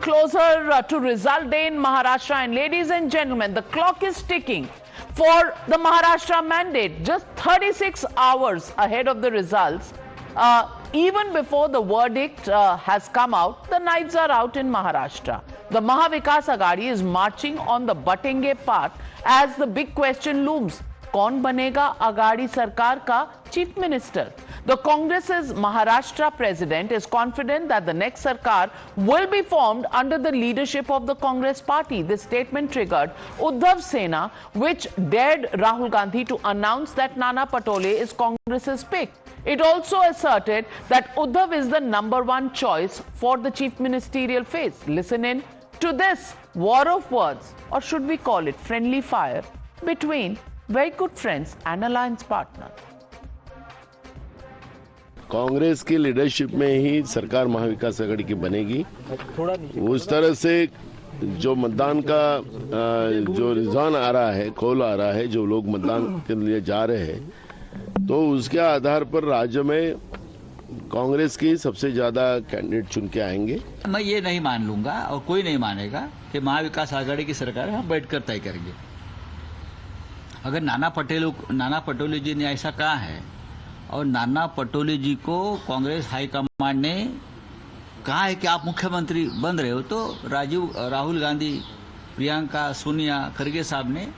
closer to result day in Maharashtra, and ladies and gentlemen, the clock is ticking for the Maharashtra mandate. Just 36 hours ahead of the results, even before the verdict has come out, the knives are out in Maharashtra. The Maha Vikas Aghadi is marching on the Batenge path as the big question looms. कौन बनेगा अगाड़ी सरकार का chief minister? The Congress's Maharashtra president is confident that the next sarkar will be formed under the leadership of the Congress party. This statement triggered Uddhav Sena, which dared Rahul Gandhi to announce that Nana Patole is Congress's pick. It also asserted that Uddhav is the #1 choice for the chief ministerial phase. Listen in to this war of words, or should we call it friendly fire, between very good friends and alliance partner. Congress की leadership में ही सरकार महाविकास आघाड़ी की बनेगी। उस तरह से जो मतदान का जो रुझान आ रहा है, कॉल आ रहा है, जो लोग मतदान के लिए जा रहे हैं, तो उसके आधार पर राज्य में कांग्रेस की सबसे ज्यादा कैंडिडेट चुन के आएंगे। मैं ये नहीं मान लूंगा और कोई नहीं मानेगा कि महाविकास आघाड़ी की सरकार हम बैठकर तय करेंगे। अगर नाना पटोले जी ने ऐसा कहा है और नाना पटोले जी को कांग्रेस हाईकमान ने कहा है कि आप मुख्यमंत्री बन रहे हो, तो राहुल गांधी, प्रियंका, सोनिया, खड़गे साहब ने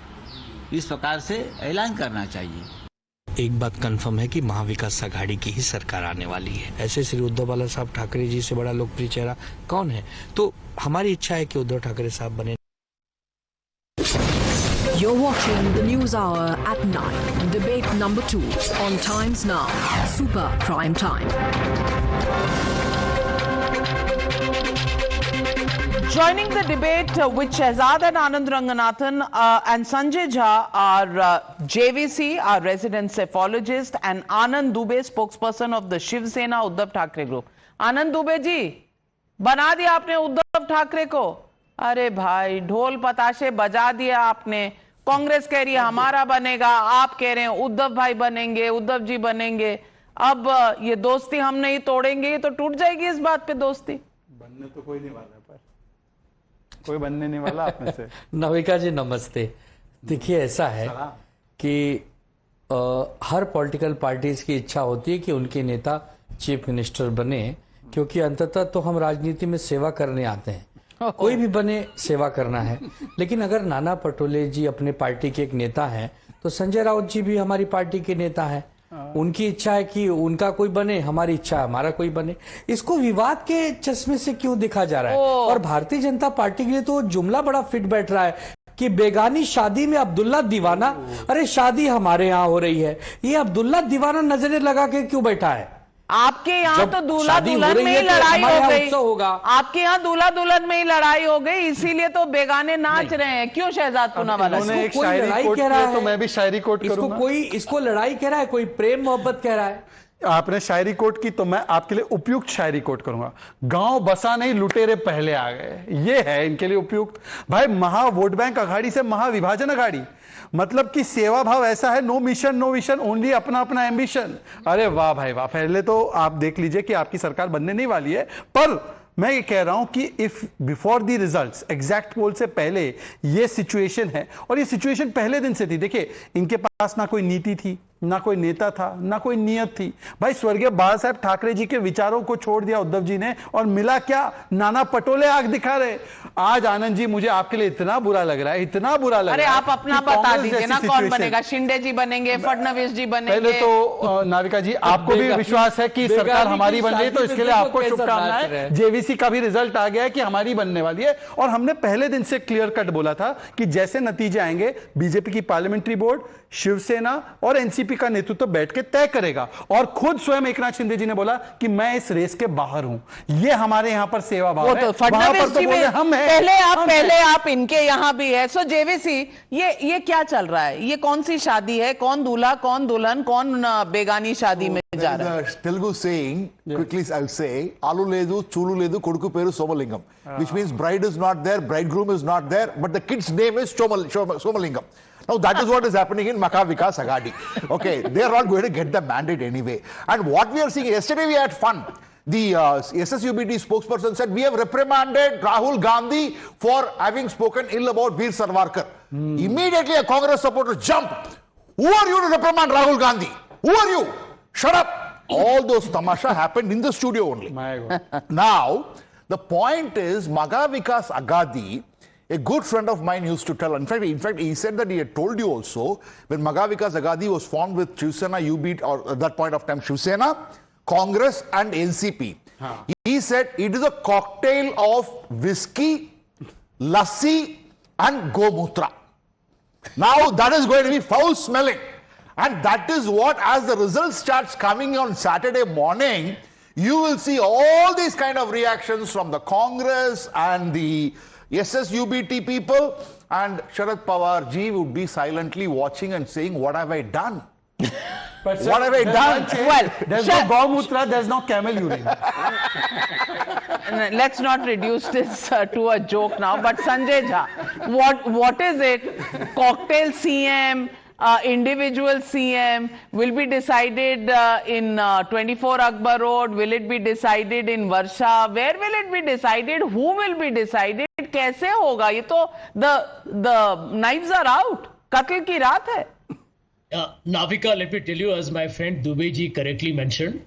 इस प्रकार से ऐलान करना चाहिए। एक बात कंफर्म है कि महाविकास आघाड़ी की ही सरकार आने वाली है। ऐसे श्री उद्धव बाला साहब ठाकरे जी से बड़ा लोकप्रिय चेहरा कौन है? तो हमारी इच्छा है कि उद्धव ठाकरे साहब बने। You're watching the News Hour at 9. Debate number 2 on Times Now. Super Prime Time. Joining the debate with Shehzad and Anand Ranganathan and Sanjay Jha are JVC, our resident cephalogist, and Anand Dubey, spokesperson of the Shiv Sena Uddhav Thackeray group. Anand Dubey ji, बना दिया आपने उद्धव ठाकरे को? अरे भाई, ढोल पताशे बजा दिया आपने। कांग्रेस कह रही है हमारा बनेगा, आप कह रहे हैं उद्धव भाई बनेंगे, उद्धव जी बनेंगे। अब ये दोस्ती हम नहीं तोड़ेंगे तो टूट जाएगी। इस बात पे दोस्ती बनने तो कोई नहीं वाला, पर कोई बनने नहीं वाला आप में से। नविका जी नमस्ते। देखिए, ऐसा है कि हर पॉलिटिकल पार्टीज की इच्छा होती है कि उनके नेता चीफ मिनिस्टर बने, क्योंकि अंततः तो हम राजनीति में सेवा करने आते हैं। कोई भी बने, सेवा करना है। लेकिन अगर नाना पटोले जी अपने पार्टी के एक नेता हैं, तो संजय राउत जी भी हमारी पार्टी के नेता हैं। उनकी इच्छा है कि उनका कोई बने, हमारी इच्छा है हमारा कोई बने। इसको विवाद के चश्मे से क्यों देखा जा रहा है? और भारतीय जनता पार्टी के लिए तो जुमला बड़ा फिट बैठ रहा है कि बेगानी शादी में अब्दुल्ला दीवाना। अरे शादी हमारे यहाँ हो रही है, ये अब्दुल्ला दीवाना नजरें लगा के क्यों बैठा है? आपके यहाँ तो दूल्हा दुल्हन में ही लड़ाई हो गई। आपके यहाँ दूल्हा दुल्हन में ही लड़ाई हो गई, इसीलिए तो बेगाने नाच रहे हैं। क्यों शहजाद पूनावाला? कोई लड़ाई कह रहा है, तो मैं भी शायरी कोट करूंगा। कोई इसको लड़ाई कह रहा है, कोई प्रेम मोहब्बत कह रहा है। आपने शायरी कोट की तो मैं आपके लिए उपयुक्त शायरी कोट करूंगा। गांव बसा नहीं, लुटेरे पहले आ गए। ये है इनके लिए उपयुक्त। भाई, महा वोट बैंक अघाड़ी से महाविभाजन अघाड़ी, मतलब कि सेवा भाव ऐसा है, no mission no vision, only अपना अपना एम्बिशन। अरे वाह भाई वाह। पहले तो आप देख लीजिए कि आपकी सरकार बनने नहीं वाली है, पर मैं ये कह रहा हूं कि if before the results, exact poll से पहले ये सिचुएशन है, और ये सिचुएशन पहले दिन से थी। देखिए, इनके पास ना कोई नीति थी, ना कोई नेता था, ना कोई नियत थी। भाई, स्वर्गीय बाला साहब ठाकरे जी के विचारों को छोड़ दिया उद्धव जी ने, और मिला क्या? नाना पटोले आग दिखा रहे। आज आनंद जी, मुझे आपके लिए इतना बुरा लग रहा है, इतना बुरा लग रहा है। अरे आप अपना बता दीजिए ना, कौन बनेगा? शिंदे जी बनेंगे, फडणवीस जी बनेंगे? पहले तो नाविका जी, आपको भी विश्वास है कि सरकार हमारी बन रही है, तो इसके लिए आपको शुभकामनाएं। जेवीसी का भी रिजल्ट आ गया है कि हमारी बनने वाली है, और हमने पहले दिन से क्लियर कट बोला था कि जैसे नतीजे आएंगे, बीजेपी की पार्लियामेंट्री बोर्ड, शिवसेना और एनसीपी का नेतृत्व बैठ के तय करेगा। और खुद स्वयं एकनाथ शिंदे जी ने बोला कि मैं इस रेस के बाहर हूं। ये हमारे यहां पर सेवा भाव है। फडणवीस जी में पहले आप इनके यहां भी है। सो जेवीसी, ये क्या चल रहा है? ये कौन सी शादी है? कौन दूल्हा, कौन दुल्हन, कौन बेगानी शादी में जा रहा है? Telugu saying, quickly I will say, alu ledu, chulu ledu, koduku peru Somalingam, which means bride is not there, bridegroom is not there, but the kid's name is Somalingam. Now that is what is happening in Maha Vikas Aghadi. Okay, they are not going to get the mandate anyway. And what we are seeing, yesterday we had fun. the SSUBT spokesperson said, we have reprimanded Rahul Gandhi for having spoken ill about Veer Savarkar. Immediately a Congress supporter jumped. Who are you to reprimand Rahul Gandhi? Who are you? Shut up. All those tamasha happened in the studio only. My God. Now, the point is, Magha Vikas Aghadi, a good friend of mine used to tell, in fact, he said that he had told you also, when Magha Vikas Aghadi was formed with Shiv Sena, UB, or at that point of time, Shiv Sena, Congress and NCP. He said it is a cocktail of whiskey, lassi and gomutra. Now that is going to be foul smelling. And that is what, as the result starts coming on Saturday morning, you will see all these kind of reactions from the Congress and the SSUBT people, and Sharad Pawar ji would be silently watching and saying, what have I done? But What have I done? Well, There's no Gaumutra, there's no camel urine. Let's not reduce this to a joke now. But Sanjay Jha, what is it? Cocktail CM, individual CM will be decided in 24 Akbar Road. Will it be decided in Varsha? Where will it be decided? Who will be decided? कैसे होगा? ये तो the knives are out. कत्ल की रात है. Navika, let me tell you, as my friend Dubey ji correctly mentioned,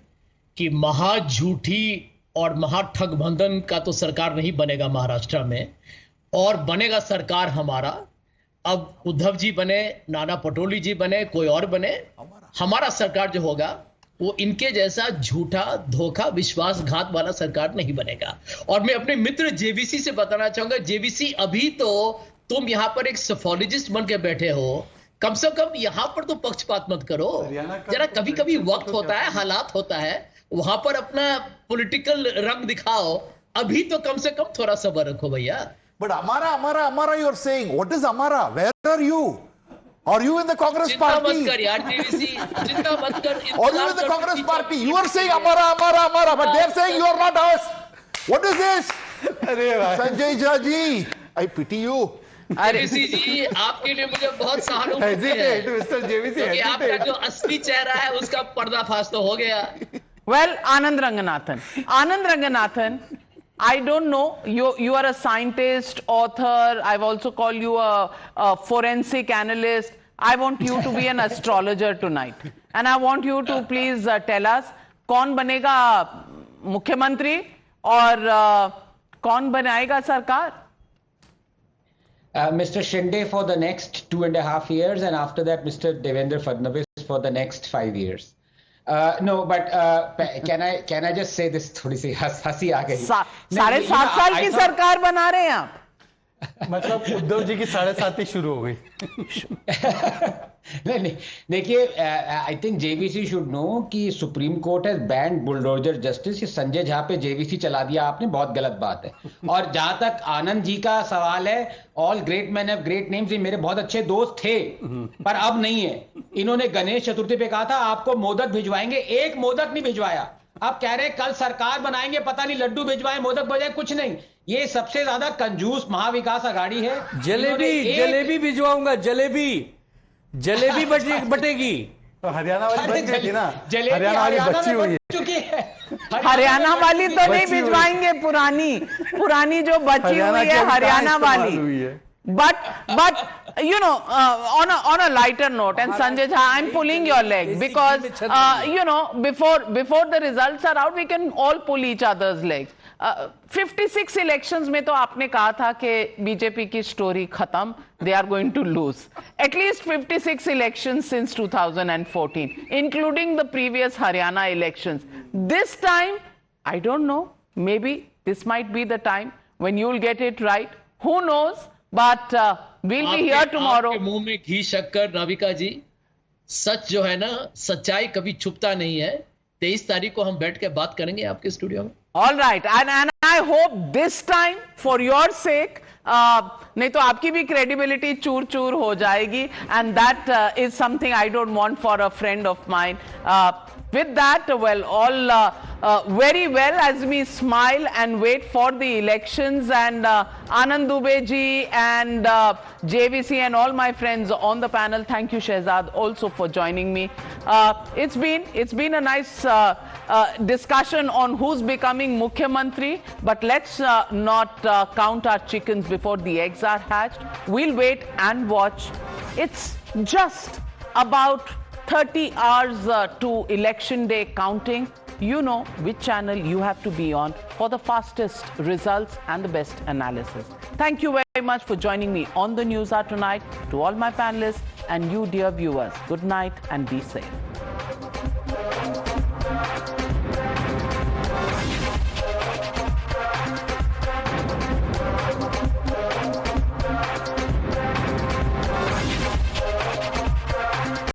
कि महा झूठी और महा ठगबंधन का तो सरकार नहीं बनेगा महाराष्ट्र में, और बनेगा सरकार हमारा. अब उद्धव जी बने, नाना पटोले जी बने, कोई और बने, हमारा सरकार जो होगा वो इनके जैसा झूठा, धोखा, विश्वासघात वाला सरकार नहीं बनेगा. और मैं अपने मित्र जेवीसी से बताना चाहूंगा, जेवीसी अभी तो तुम यहाँ पर एक सोफोलॉजिस्ट बन के बैठे हो, कम से कम यहाँ पर तो पक्षपात मत करो. जरा कभी कभी वक्त होता है, हालात होता है, वहां पर अपना पॉलिटिकल रंग दिखाओ. अभी तो कम से कम थोड़ा सब्र रखो भैया. But Amara, you are saying, what is Amara? Where are you? Are you in the Congress चिंता party? मत कर यार जेवीसी, चिंता मत कर. Are you in the Congress party? You are saying Amara, but they are saying you are not us. What is this? Sanjay Jha ji, I pity you. JVC ji, आपके लिए मुझे बहुत सहानुभूति है, क्योंकि आपका जो असली चेहरा है उसका पर्दाफाश तो हो गया. Well, Anand Ranganathan, I don't know, you are a scientist, author, I've also called you a forensic analyst. I want you to be an astrologer tonight. And I want you to please tell us, कौन बनेगा मुख्यमंत्री और कौन बनाएगा सरकार? Mr. Shinde for the next 2.5 years, and after that Mr. Devendra Fadnavis for the next 5 years. No, but can I just say this? थोड़ी सी हंसी आ गई. 7.5 साल की सरकार बना रहे हैं आप. मतलब उद्धव जी की 7.5 शुरू हो गई. नहीं देखिए, I think JVC should know कि supreme court has banned bulldozer justice. ये संजय झा पे जेवीसी चला दिया आपने, बहुत गलत बात है. और जहां तक आनंद जी का सवाल है, all great man have great names. ये मेरे बहुत अच्छे दोस्त थे, पर अब नहीं है. इन्होंने गणेश चतुर्थी पे कहा था आपको मोदक भिजवाएंगे, एक मोदक नहीं भिजवाया. अब कह रहे कल सरकार बनाएंगे, पता नहीं लड्डू भिजवाए, मोदक भिजवाए, कुछ नहीं. ये सबसे ज्यादा कंजूस महाविकास आघाड़ी है. जलेबी भिजवाऊंगा, जलेबी बटेगी. तो हरियाणा वाली बच गई थी ना, हरियाणा वाली बच्ची हुई है. हरियाणा वाली तो नहीं भिजवाएंगे, पुरानी जो बची हुई है हरियाणा वाली. But you know, on a lighter note, and Sanjay Jha, I'm pulling your leg because you know, before the results are out, we can all pull each other's legs. 56 elections में तो आपने कहा था कि बीजेपी की story खत्म, they are going to lose. At least 56 elections since 2014, including the previous Haryana elections. This time, I don't know, maybe this might be the time when you'll get it right. Who knows? But we'll be here tomorrow. आपके मुंह में घी शक्कर, नाविका जी. सच जो है ना, सच्चाई कभी छुपता नहीं है. 23 तारीख को हम बैठ के बात करेंगे आपके स्टूडियो में. All right, and I hope this time, for your sake, नहीं तो आपकी भी credibility चूर हो जाएगी, and that is something I don't want for a friend of mine. With that, well, all very well as we smile and wait for the elections, and Anand Dubey ji and JVC and all my friends on the panel, thank you Shehzad also for joining me. It's been a nice discussion on who's becoming Mukhyamantri, but let's not count our chickens before the eggs are hatched. We'll wait and watch. It's just about 30 hours to election day counting. You know which channel you have to be on for the fastest results and the best analysis. Thank you very much for joining me on the News Hour tonight. To all my panelists and you dear viewers, good night and be safe.